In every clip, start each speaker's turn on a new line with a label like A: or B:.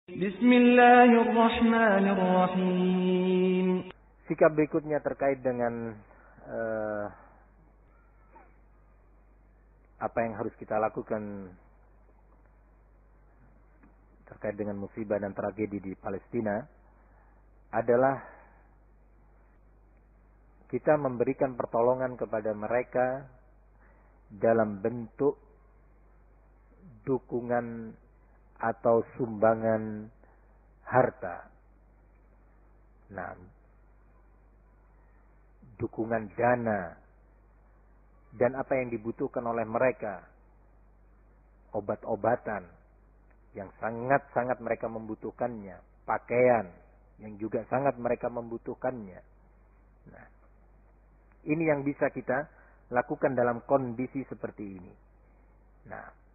A: Bismillahirrahmanirrahim.
B: Sikap berikutnya terkait dengan apa yang harus kita lakukan terkait dengan musibah dan tragedi di Palestina adalah kita memberikan pertolongan kepada mereka dalam bentuk dukungan atau sumbangan harta. Nah, dukungan dana dan apa yang dibutuhkan oleh mereka, obat-obatan yang sangat-sangat mereka membutuhkannya, pakaian yang juga sangat mereka membutuhkannya. Nah, ini yang bisa kita lakukan dalam kondisi seperti ini. Nah,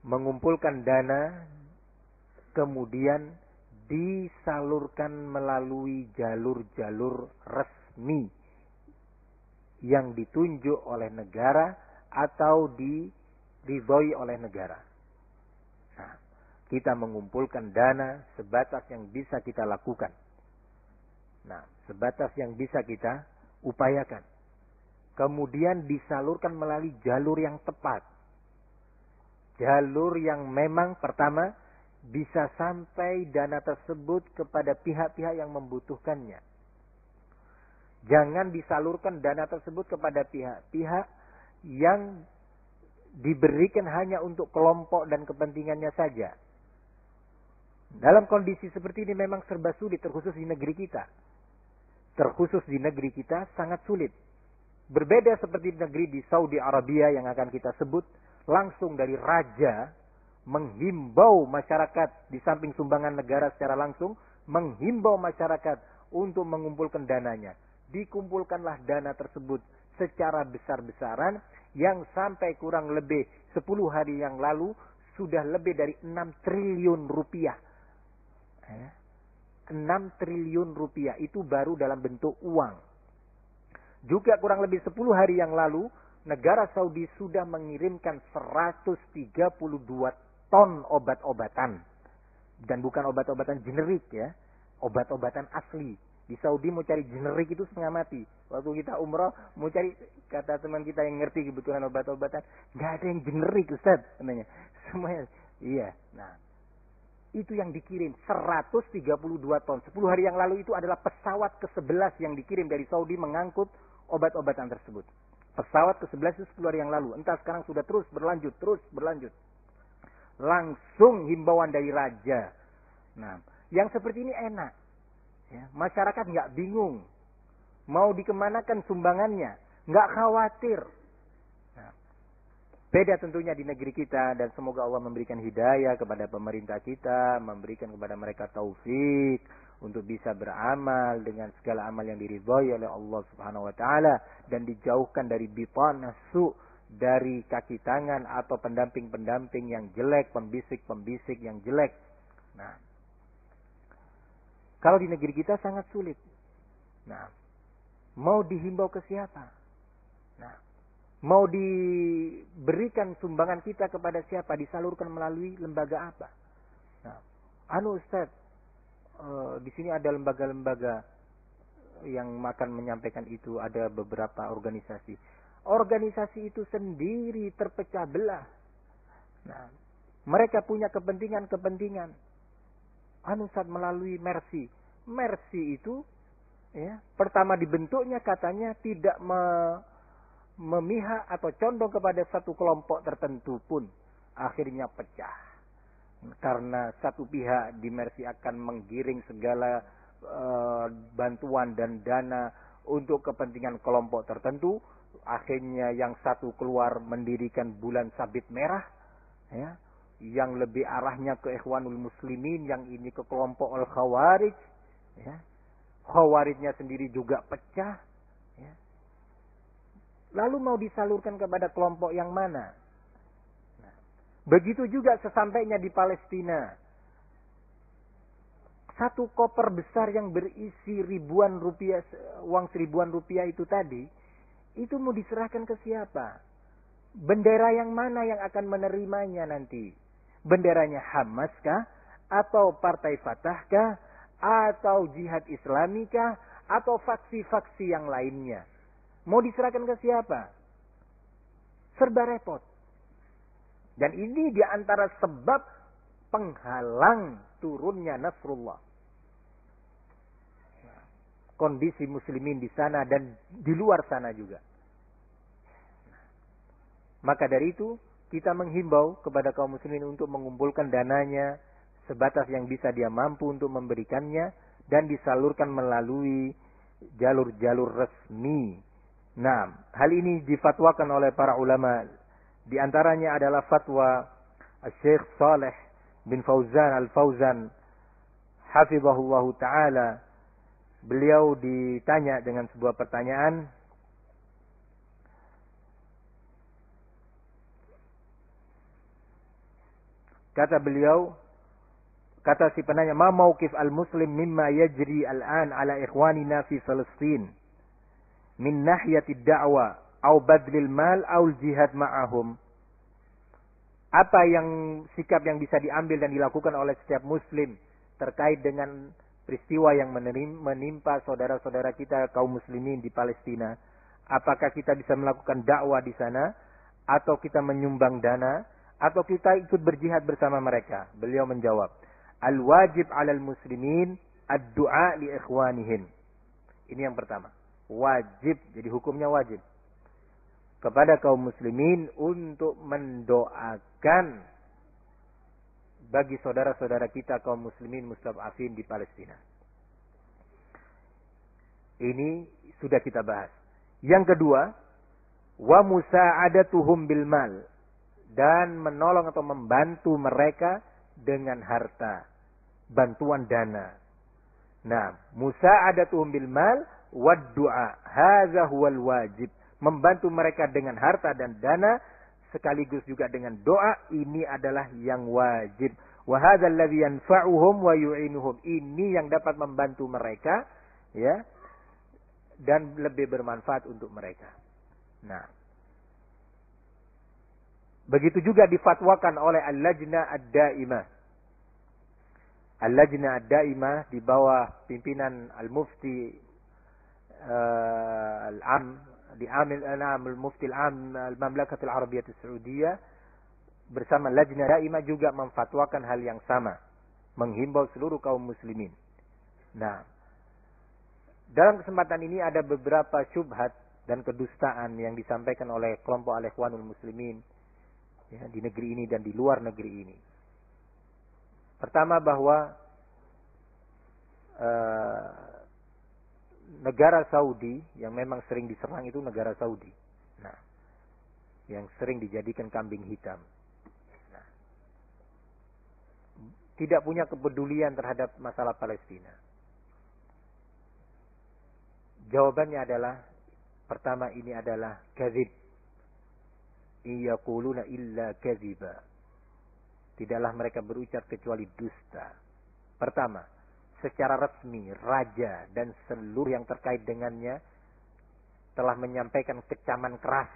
B: mengumpulkan dana kemudian disalurkan melalui jalur-jalur resmi yang ditunjuk oleh negara atau diridhoi oleh negara. Nah, kita mengumpulkan dana sebatas yang bisa kita lakukan. Nah, sebatas yang bisa kita upayakan. Kemudian disalurkan melalui jalur yang tepat. Jalur yang memang pertama bisa sampai dana tersebut kepada pihak-pihak yang membutuhkannya. Jangan disalurkan dana tersebut kepada pihak-pihak yang diberikan hanya untuk kelompok dan kepentingannya saja. Dalam kondisi seperti ini memang serba sulit, terkhusus di negeri kita. Terkhusus di negeri kita sangat sulit. Berbeda seperti negeri di Saudi Arabia yang akan kita sebut, langsung dari raja menghimbau masyarakat di samping sumbangan negara secara langsung, menghimbau masyarakat untuk mengumpulkan dananya. Dikumpulkanlah dana tersebut secara besar-besaran yang sampai kurang lebih 10 hari yang lalu sudah lebih dari 6 triliun rupiah. 6 triliun rupiah itu baru dalam bentuk uang. Juga kurang lebih 10 hari yang lalu negara Saudi sudah mengirimkan 132 ton obat-obatan. Dan bukan obat-obatan generik ya. Obat-obatan asli. Di Saudi mau cari generik itu setengah mati. Waktu kita umroh mau cari, kata teman kita yang ngerti kebutuhan obat-obatan, nggak ada yang generik Ustaz. Namanya. Semuanya. Iya. Nah. Itu yang dikirim. 132 ton. 10 hari yang lalu itu adalah pesawat ke-11 yang dikirim dari Saudi mengangkut obat-obatan tersebut. Pesawat ke-11 itu 10 hari yang lalu. Entah sekarang sudah terus berlanjut. Langsung himbauan dari raja. Nah, yang seperti ini enak. Ya, masyarakat nggak bingung. Mau dikemanakan sumbangannya. Nggak khawatir. Nah, beda tentunya di negeri kita. Dan semoga Allah memberikan hidayah kepada pemerintah kita. Memberikan kepada mereka taufik. Untuk bisa beramal dengan segala amal yang diridhoi oleh Allah subhanahu wa ta'ala. Dan dijauhkan dari bitanah su'. Dari kaki tangan atau pendamping-pendamping yang jelek, pembisik-pembisik yang jelek. Nah, kalau di negeri kita sangat sulit. Nah, mau dihimbau ke siapa? Nah, mau diberikan sumbangan kita kepada siapa? Disalurkan melalui lembaga apa? Nah, Ustaz, di sini ada lembaga-lembaga yang akan menyampaikan itu, ada beberapa organisasi. Organisasi itu sendiri terpecah belah. Nah, mereka punya kepentingan-kepentingan. Ustaz melalui Mercy. Mercy itu ya, pertama dibentuknya katanya tidak memihak atau condong kepada satu kelompok tertentu pun. Akhirnya pecah. Karena satu pihak di Mercy akan menggiring segala bantuan dan dana untuk kepentingan kelompok tertentu. Akhirnya yang satu keluar mendirikan bulan sabit merah, ya, yang lebih arahnya ke Ikhwanul Muslimin, yang ini ke kelompok Al-Khawarij, ya. Khawarijnya sendiri juga pecah, ya. Lalu mau disalurkan kepada kelompok yang mana? Nah, begitu juga sesampainya di Palestina. Satu koper besar yang berisi ribuan rupiah, uang seribuan rupiah itu tadi, itu mau diserahkan ke siapa? Bendera yang mana yang akan menerimanya nanti? Benderanya Hamas kah? Atau partai Fatahkah? Atau jihad Islamikah? Atau faksi-faksi yang lainnya? Mau diserahkan ke siapa? Serba repot. Dan ini diantara sebab penghalang turunnya Nasrullah. Kondisi muslimin di sana dan di luar sana juga. Maka dari itu, kita menghimbau kepada kaum muslimin untuk mengumpulkan dananya sebatas yang bisa dia mampu untuk memberikannya dan disalurkan melalui jalur-jalur resmi. Nah, hal ini difatwakan oleh para ulama. Di antaranya adalah fatwa Syekh Saleh bin Fauzan Al-Fauzan hafizahullahu taala. Beliau ditanya dengan sebuah pertanyaan. Kata si penanya, "Ma mauqif al-muslim mimma yajri al-an ala ikhwanina fi Palestin min nahiyati da'wa au badlil mal au jihad ma'ahum?" Apa yang sikap yang bisa diambil dan dilakukan oleh setiap muslim terkait dengan peristiwa yang menimpa saudara-saudara kita kaum muslimin di Palestina? Apakah kita bisa melakukan dakwah di sana, atau kita menyumbang dana, atau kita ikut berjihad bersama mereka? Beliau menjawab, "Al-wajib 'alal muslimin ad-du'a li ikhwanihim." Ini yang pertama. Wajib, jadi hukumnya wajib kepada kaum muslimin untuk mendoakan bagi saudara-saudara kita kaum muslimin mustad'afin di Palestina. Ini sudah kita bahas. Yang kedua, wa musa'adatuhum bil mal, dan menolong atau membantu mereka dengan harta, bantuan dana. Nah, musa'adatuhum bil mal wad du'a, hadza huwal wajib. Membantu mereka dengan harta dan dana sekaligus juga dengan doa, ini adalah yang wajib. Wa hadzal ladzi yanfa'uhum wa yu'inuhum, ini yang dapat membantu mereka, ya, dan lebih bermanfaat untuk mereka. Nah, begitu juga difatwakan oleh Al-Lajnah Ad-Daimah. Al-Lajnah Ad-Daimah di bawah pimpinan Al-Mufti Al-Am di Al-Mufti Al-Am Al-Mamlakatul Arabiyyah As-Saudiyah bersama Lajnah Daimah juga memfatwakan hal yang sama, menghimbau seluruh kaum muslimin. Nah, dalam kesempatan ini ada beberapa syubhat dan kedustaan yang disampaikan oleh kelompok Al-Ikhwanul Muslimin, ya, di negeri ini dan di luar negeri ini. Pertama, bahwa negara Saudi yang memang sering diserang itu negara Saudi. Nah, yang sering dijadikan kambing hitam. Nah, tidak punya kepedulian terhadap masalah Palestina. Jawabannya adalah, pertama, ini adalah kadzib. Iyaquluna illa kadziba. Tidaklah mereka berucap kecuali dusta. Pertama, secara resmi raja dan seluruh yang terkait dengannya telah menyampaikan kecaman keras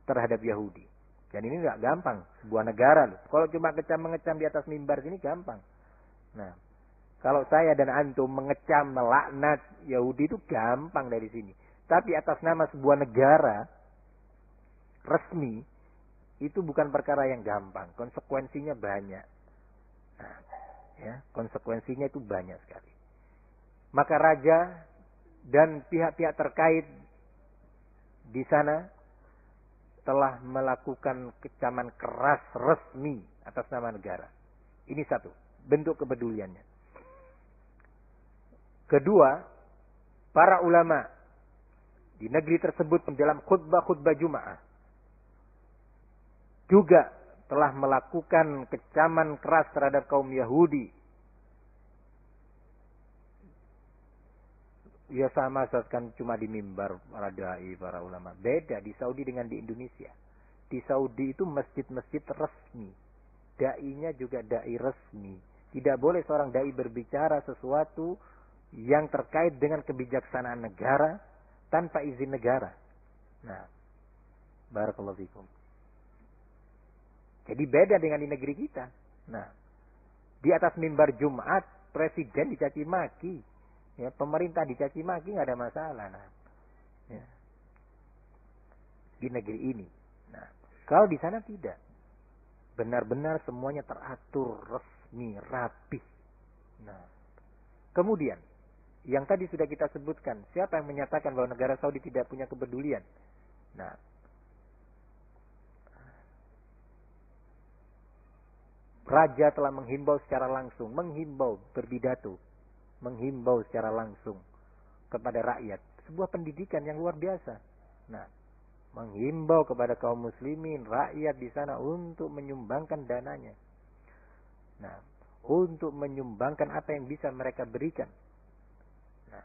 B: terhadap Yahudi. Dan ini nggak gampang, sebuah negara loh. Kalau cuma mengecam di atas mimbar sini gampang. Nah, kalau saya dan antum mengecam, melaknat Yahudi itu gampang dari sini. Tapi atas nama sebuah negara resmi, itu bukan perkara yang gampang. Konsekuensinya banyak. Nah, ya, konsekuensinya itu banyak sekali. Maka raja dan pihak-pihak terkait di sana telah melakukan kecaman keras resmi atas nama negara. Ini satu, bentuk kepeduliannya. Kedua, para ulama di negeri tersebut dalam khutbah-khutbah Jumat juga telah melakukan kecaman keras terhadap kaum Yahudi. Ya sama kan cuma di mimbar para dai, para ulama. Beda di Saudi dengan di Indonesia. Di Saudi itu masjid-masjid resmi. Dai-nya juga dai resmi. Tidak boleh seorang dai berbicara sesuatu yang terkait dengan kebijaksanaan negara tanpa izin negara. Nah, barakallahu fikum. Jadi beda dengan di negeri kita. Nah, Di atas mimbar Jumat, presiden dicaci maki. Ya, pemerintah dicaci maki nggak ada masalah. Nah, ya. Di negeri ini. Nah, kalau di sana tidak. Benar-benar semuanya teratur, resmi, rapi. Nah, kemudian, yang tadi sudah kita sebutkan, siapa yang menyatakan bahwa negara Saudi tidak punya kepedulian? Nah, raja telah menghimbau secara langsung, berpidato, menghimbau secara langsung kepada rakyat. Sebuah pendidikan yang luar biasa. Nah, menghimbau kepada kaum muslimin, rakyat di sana untuk menyumbangkan dananya. Nah, untuk menyumbangkan apa yang bisa mereka berikan. Nah,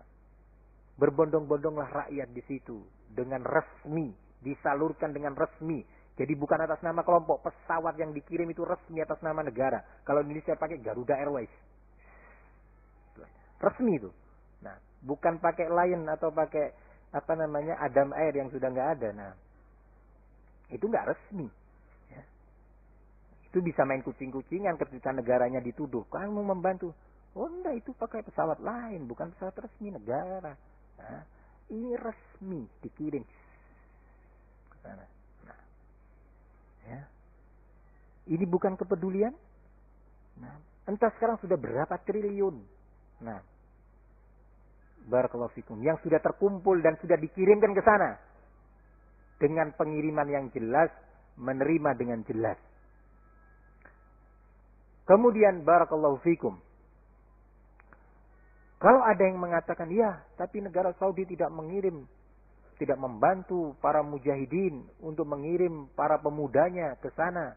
B: berbondong-bondonglah rakyat di situ dengan resmi, disalurkan dengan resmi. Jadi bukan atas nama kelompok, pesawat yang dikirim itu resmi atas nama negara. Kalau Indonesia pakai Garuda Airways. Resmi itu. Nah, bukan pakai Lion atau pakai Adam Air yang sudah nggak ada. Nah, itu nggak resmi. Ya. Itu bisa main kucing-kucingan ketika negaranya dituduh. Kamu membantu. Oh enggak, itu pakai pesawat lain, bukan pesawat resmi negara. Nah, ini resmi dikirim ke sana. Nah, ya. Ini bukan kepedulian. Nah, entah sekarang sudah berapa triliun. Nah, barakallahu fikum, yang sudah terkumpul dan sudah dikirimkan ke sana dengan pengiriman yang jelas, menerima dengan jelas. Kemudian barakallahu fikum, kalau ada yang mengatakan, ya, tapi negara Saudi tidak mengirim, tidak membantu para mujahidin untuk mengirim para pemudanya ke sana